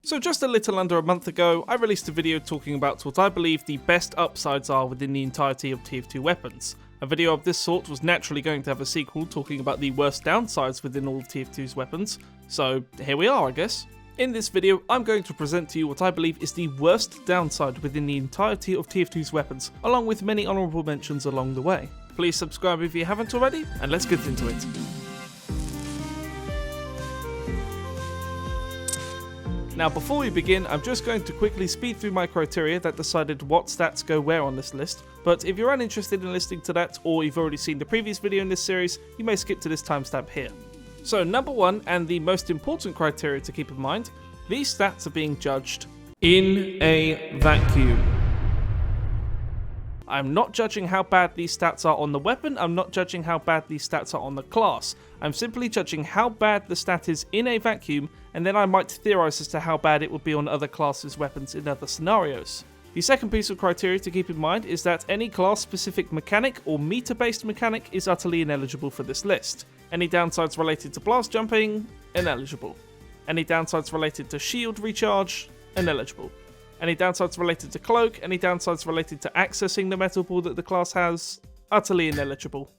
So just a little under a month ago, I released a video talking about what I believe the best upsides are within the entirety of TF2 weapons. A video of this sort was naturally going to have a sequel talking about the worst downsides within all of TF2's weapons, so here we are, I guess. In this video, I'm going to present to you what I believe is the worst downside within the entirety of TF2's weapons, along with many honourable mentions along the way. Please subscribe if you haven't already, and let's get into it. Now before we begin, I'm just going to quickly speed through my criteria that decided what stats go where on this list, but if you're uninterested in listening to that, or you've already seen the previous video in this series, you may skip to this timestamp here. So number one, and the most important criteria to keep in mind, these stats are being judged in a vacuum. I'm not judging how bad these stats are on the weapon, I'm not judging how bad these stats are on the class. I'm simply judging how bad the stat is in a vacuum, and then I might theorise as to how bad it would be on other classes' weapons in other scenarios. The second piece of criteria to keep in mind is that any class-specific mechanic or meter-based mechanic is utterly ineligible for this list. Any downsides related to blast jumping, ineligible. Any downsides related to shield recharge, ineligible. Any downsides related to cloak, any downsides related to accessing the metal ball that the class has, utterly ineligible.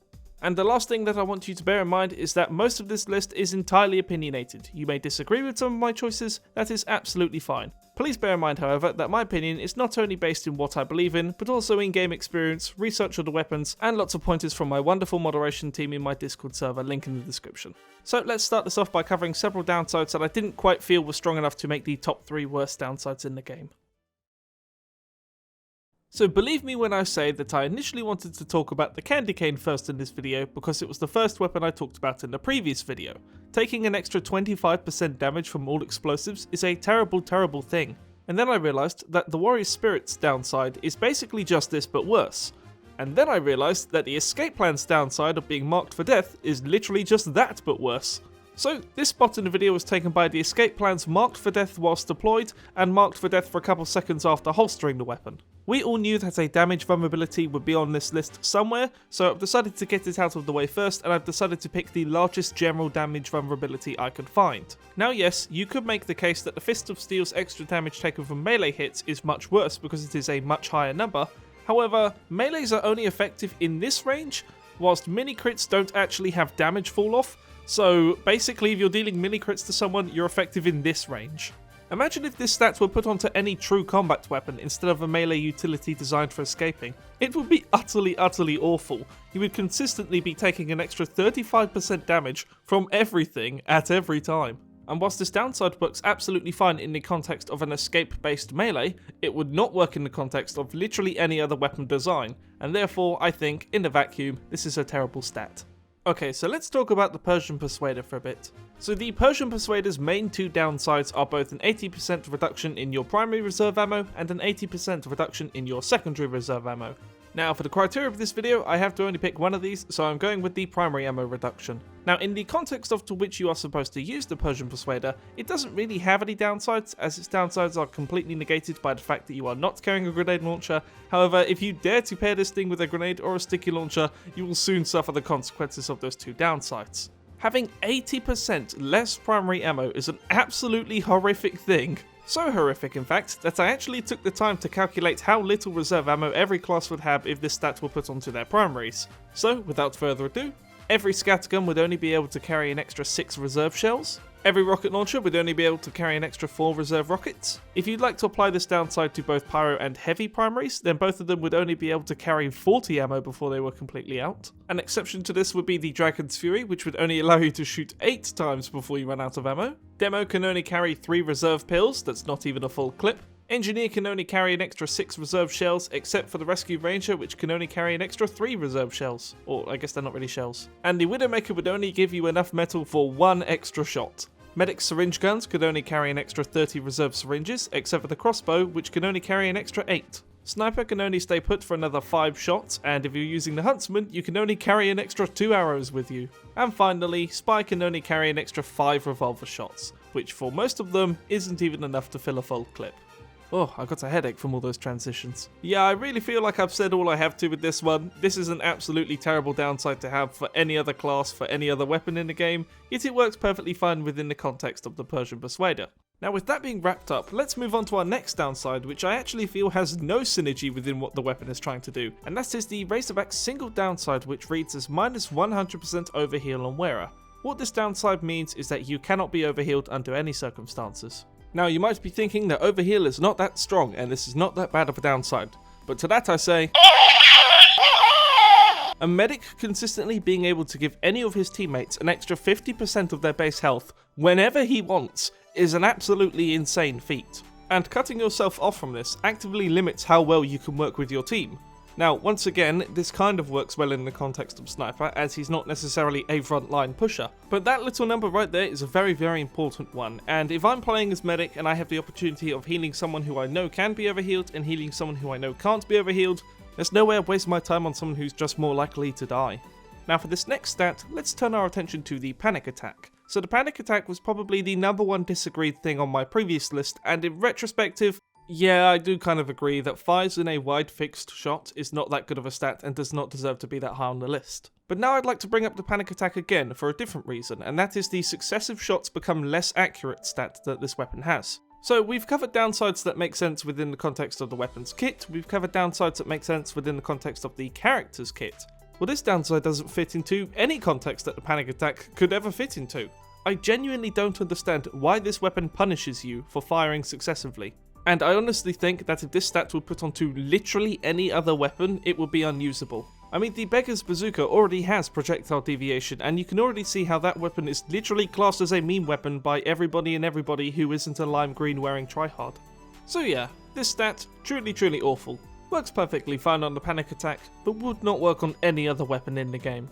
And the last thing that I want you to bear in mind is that most of this list is entirely opinionated. You may disagree with some of my choices, that is absolutely fine. Please bear in mind, however, that my opinion is not only based in what I believe in, but also in game experience, research of the weapons, and lots of pointers from my wonderful moderation team in my Discord server, link in the description. So let's start this off by covering several downsides that I didn't quite feel were strong enough to make the top 3 worst downsides in the game. So believe me when I say that I initially wanted to talk about the candy cane first in this video because it was the first weapon I talked about in the previous video. Taking an extra 25% damage from all explosives is a terrible, terrible thing. And then I realised that the Warrior Spirit's downside is basically just this but worse. And then I realised that the Escape Plan's downside of being marked for death is literally just that but worse. So this spot in the video was taken by the Escape Plans marked for death whilst deployed and marked for death for a couple seconds after holstering the weapon. We all knew that a damage vulnerability would be on this list somewhere, so I've decided to get it out of the way first, and I've decided to pick the largest general damage vulnerability I could find. Now yes, you could make the case that the Fist of Steel's extra damage taken from melee hits is much worse because it is a much higher number. However, melees are only effective in this range, whilst mini crits don't actually have damage fall off, so basically if you're dealing mini crits to someone, you're effective in this range. Imagine if this stat were put onto any true combat weapon instead of a melee utility designed for escaping. It would be utterly, utterly awful. You would consistently be taking an extra 35% damage from everything at every time. And whilst this downside works absolutely fine in the context of an escape-based melee, it would not work in the context of literally any other weapon design, and therefore I think, in the vacuum, this is a terrible stat. Okay, so let's talk about the Persian Persuader for a bit. So the Persian Persuader's main 2 downsides are both an 80% reduction in your primary reserve ammo and an 80% reduction in your secondary reserve ammo. Now for the criteria of this video, I have to only pick one of these, so I'm going with the primary ammo reduction. Now in the context of to which you are supposed to use the Persian Persuader, it doesn't really have any downsides, as its downsides are completely negated by the fact that you are not carrying a grenade launcher. However, if you dare to pair this thing with a grenade or a sticky launcher, you will soon suffer the consequences of those 2 downsides. Having 80% less primary ammo is an absolutely horrific thing. So horrific in fact, that I actually took the time to calculate how little reserve ammo every class would have if this stat were put onto their primaries. So, without further ado, every scattergun would only be able to carry an extra 6 reserve shells. Every rocket launcher would only be able to carry an extra 4 reserve rockets. If you'd like to apply this downside to both pyro and heavy primaries, then both of them would only be able to carry 40 ammo before they were completely out. An exception to this would be the Dragon's Fury, which would only allow you to shoot 8 times before you run out of ammo. Demo can only carry 3 reserve pills, that's not even a full clip. Engineer can only carry an extra 6 reserve shells, except for the Rescue Ranger, which can only carry an extra 3 reserve shells. Or, I guess they're not really shells. And the Widowmaker would only give you enough metal for 1 extra shot. Medic syringe guns could only carry an extra 30 reserve syringes, except for the crossbow, which can only carry an extra 8. Sniper can only stay put for another 5 shots, and if you're using the Huntsman, you can only carry an extra 2 arrows with you. And finally, Spy can only carry an extra 5 revolver shots, which for most of them isn't even enough to fill a full clip. Oh, I got a headache from all those transitions. Yeah, I really feel like I've said all I have to with this one. This is an absolutely terrible downside to have for any other class, for any other weapon in the game, yet it works perfectly fine within the context of the Persian Persuader. Now with that being wrapped up, let's move on to our next downside, which I actually feel has no synergy within what the weapon is trying to do, and that is the Razorback's single downside, which reads as minus 100% overheal on wearer. What this downside means is that you cannot be overhealed under any circumstances. Now you might be thinking that overheal is not that strong and this is not that bad of a downside, but to that I say, a medic consistently being able to give any of his teammates an extra 50% of their base health whenever he wants is an absolutely insane feat. And cutting yourself off from this actively limits how well you can work with your team. Now, once again, this kind of works well in the context of Sniper, as he's not necessarily a frontline pusher. But that little number right there is a very, very important one, and if I'm playing as medic and I have the opportunity of healing someone who I know can be overhealed and healing someone who I know can't be overhealed, there's no way I'd waste my time on someone who's just more likely to die. Now for this next stat, let's turn our attention to the panic attack. So the panic attack was probably the number one disagreed thing on my previous list, and in retrospective, yeah, I do kind of agree that fires in a wide fixed shot is not that good of a stat and does not deserve to be that high on the list. But now I'd like to bring up the panic attack again for a different reason, and that is the successive shots become less accurate stat that this weapon has. So we've covered downsides that make sense within the context of the weapon's kit, we've covered downsides that make sense within the context of the character's kit. Well, this downside doesn't fit into any context that the panic attack could ever fit into. I genuinely don't understand why this weapon punishes you for firing successively. And I honestly think that if this stat were put onto literally any other weapon, it would be unusable. I mean, the Beggar's Bazooka already has projectile deviation, and you can already see how that weapon is literally classed as a meme weapon by everybody and everybody who isn't a lime green wearing tryhard. So yeah, this stat, truly awful. Works perfectly fine on the panic attack, but would not work on any other weapon in the game.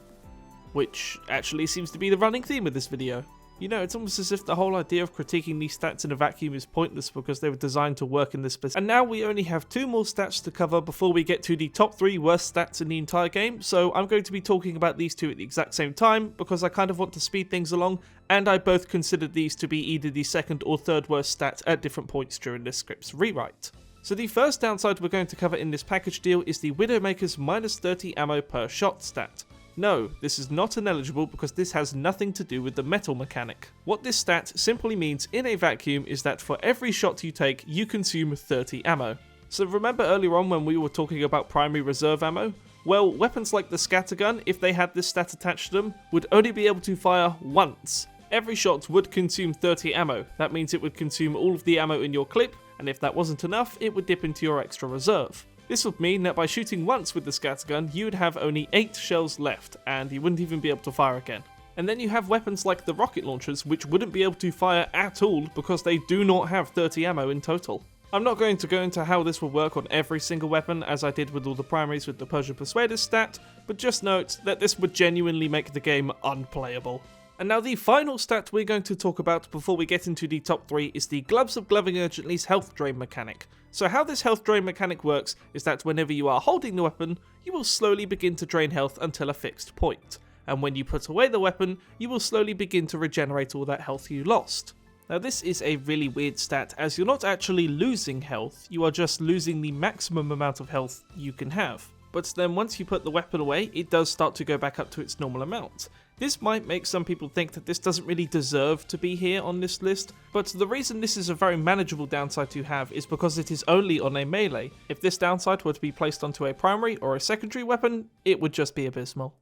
Which actually seems to be the running theme of this video. You know, it's almost as if the whole idea of critiquing these stats in a vacuum is pointless because they were designed to work in this space. And now we only have 2 more stats to cover before we get to the top 3 worst stats in the entire game, so I'm going to be talking about these 2 at the exact same time because I kind of want to speed things along, and I both considered these to be either the 2nd or 3rd worst stat at different points during this script's rewrite. So the first downside we're going to cover in this package deal is the Widowmaker's minus 30 ammo per shot stat. No, this is not ineligible because this has nothing to do with the metal mechanic. What this stat simply means in a vacuum is that for every shot you take, you consume 30 ammo. So remember earlier on when we were talking about primary reserve ammo? Well, weapons like the scattergun, if they had this stat attached to them, would only be able to fire once. Every shot would consume 30 ammo. That means it would consume all of the ammo in your clip, and if that wasn't enough, it would dip into your extra reserve. This would mean that by shooting once with the scattergun, you would have only 8 shells left, and you wouldn't even be able to fire again. And then you have weapons like the rocket launchers, which wouldn't be able to fire at all because they do not have 30 ammo in total. I'm not going to go into how this will work on every single weapon, as I did with all the primaries with the Persian Persuader stat, but just note that this would genuinely make the game unplayable. And now the final stat we're going to talk about before we get into the top 3 is the Gloves of Gloving Urgently's health drain mechanic. So how this health drain mechanic works is that whenever you are holding the weapon, you will slowly begin to drain health until a fixed point. And when you put away the weapon, you will slowly begin to regenerate all that health you lost. Now this is a really weird stat as you're not actually losing health, you are just losing the maximum amount of health you can have. But then once you put the weapon away, it does start to go back up to its normal amount. This might make some people think that this doesn't really deserve to be here on this list, but the reason this is a very manageable downside to have is because it is only on a melee. If this downside were to be placed onto a primary or a secondary weapon, it would just be abysmal.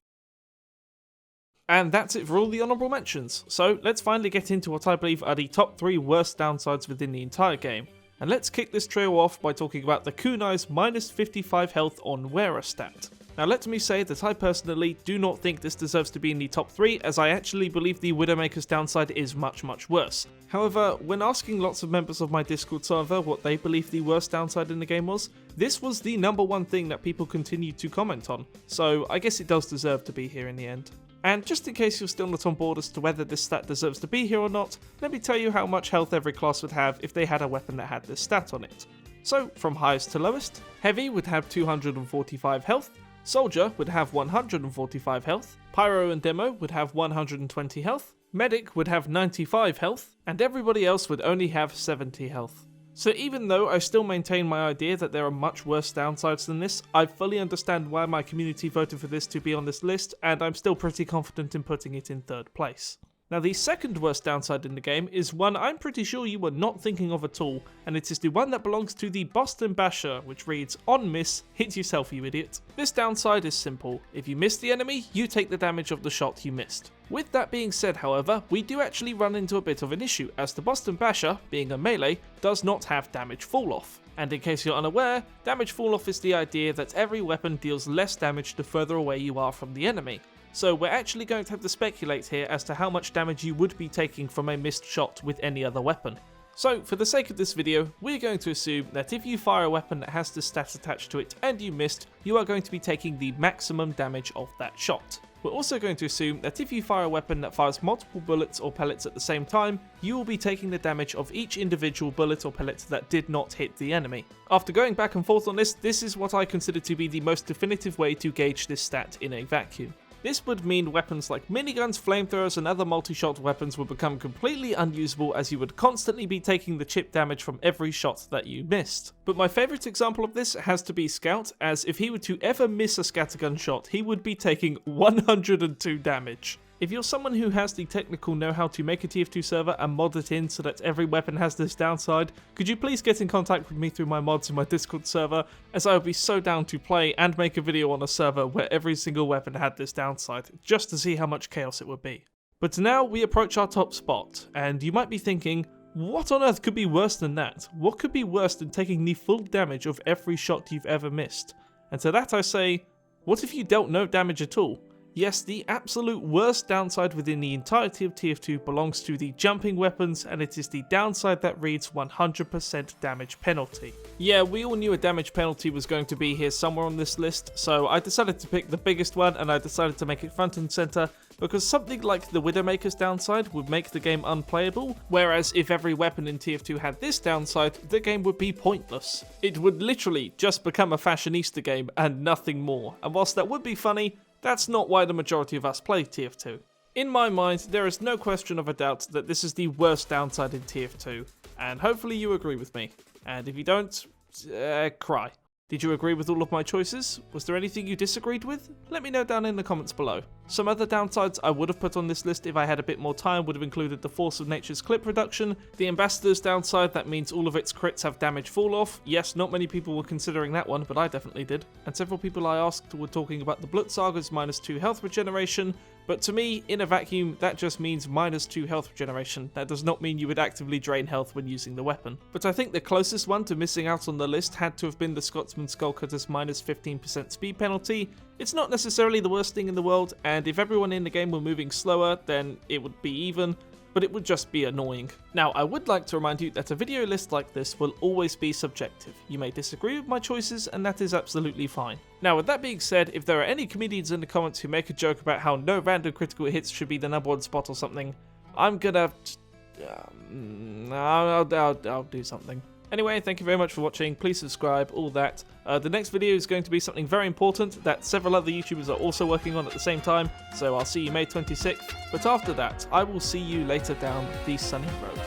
And that's it for all the honourable mentions, so let's finally get into what I believe are the top 3 worst downsides within the entire game. And let's kick this trio off by talking about the Kunai's minus 55 health on wearer stat. Now let me say that I personally do not think this deserves to be in the top 3, as I actually believe the Widowmaker's downside is much worse. However, when asking lots of members of my Discord server what they believe the worst downside in the game was, this was the number 1 thing that people continued to comment on, so I guess it does deserve to be here in the end. And just in case you're still not on board as to whether this stat deserves to be here or not, let me tell you how much health every class would have if they had a weapon that had this stat on it. So, from highest to lowest, Heavy would have 245 health, Soldier would have 145 health, Pyro and Demo would have 120 health, Medic would have 95 health, and everybody else would only have 70 health. So even though I still maintain my idea that there are much worse downsides than this, I fully understand why my community voted for this to be on this list, and I'm still pretty confident in putting it in 3rd place. Now the second worst downside in the game is one I'm pretty sure you were not thinking of at all, and it is the one that belongs to the Boston Basher, which reads, "On miss, hit yourself you idiot." This downside is simple: if you miss the enemy, you take the damage of the shot you missed. With that being said, however, we do actually run into a bit of an issue, as the Boston Basher, being a melee, does not have damage fall off. And in case you're unaware, damage fall off is the idea that every weapon deals less damage the further away you are from the enemy. So we're actually going to have to speculate here as to how much damage you would be taking from a missed shot with any other weapon. So for the sake of this video, we're going to assume that if you fire a weapon that has this stat attached to it and you missed, you are going to be taking the maximum damage of that shot. We're also going to assume that if you fire a weapon that fires multiple bullets or pellets at the same time, you will be taking the damage of each individual bullet or pellet that did not hit the enemy. After going back and forth on this is what I consider to be the most definitive way to gauge this stat in a vacuum. This would mean weapons like miniguns, flamethrowers and other multi-shot weapons would become completely unusable, as you would constantly be taking the chip damage from every shot that you missed. But my favourite example of this has to be Scout, as if he were to ever miss a scattergun shot, he would be taking 102 damage. If you're someone who has the technical know-how to make a TF2 server and mod it in so that every weapon has this downside, could you please get in contact with me through my mods in my Discord server, as I would be so down to play and make a video on a server where every single weapon had this downside, just to see how much chaos it would be. But now we approach our top spot, and you might be thinking, what on earth could be worse than that? What could be worse than taking the full damage of every shot you've ever missed? And to that I say, what if you dealt no damage at all? Yes, the absolute worst downside within the entirety of TF2 belongs to the jumping weapons, and it is the downside that reads 100% damage penalty. Yeah, we all knew a damage penalty was going to be here somewhere on this list, so I decided to pick the biggest one and I decided to make it front and center, because something like the Widowmaker's downside would make the game unplayable, whereas if every weapon in TF2 had this downside, the game would be pointless. It would literally just become a fashionista game and nothing more, and whilst that would be funny, that's not why the majority of us play TF2. In my mind, there is no question of a doubt that this is the worst downside in TF2, and hopefully you agree with me. And if you don't, cry. Did you agree with all of my choices? Was there anything you disagreed with? Let me know down in the comments below. Some other downsides I would have put on this list if I had a bit more time would have included the Force of Nature's clip reduction, the Ambassador's downside that means all of its crits have damage fall off. Yes, not many people were considering that one, but I definitely did. And several people I asked were talking about the Blutsaga's -2 health regeneration, but to me, in a vacuum, that just means -2 health regeneration. That does not mean you would actively drain health when using the weapon. But I think the closest one to missing out on the list had to have been the Scotsman Skullcutter's -15% speed penalty. It's not necessarily the worst thing in the world, and if everyone in the game were moving slower, then it would be even, but it would just be annoying. Now, I would like to remind you that a video list like this will always be subjective. You may disagree with my choices, and that is absolutely fine. Now, with that being said, if there are any comedians in the comments who make a joke about how no random critical hits should be the #1 spot or something, I'm gonna... I'll do something. Anyway, thank you very much for watching, please subscribe, all that. The next video is going to be something very important that several other YouTubers are also working on at the same time, so I'll see you May 26th, but after that, I will see you later down the sunny road.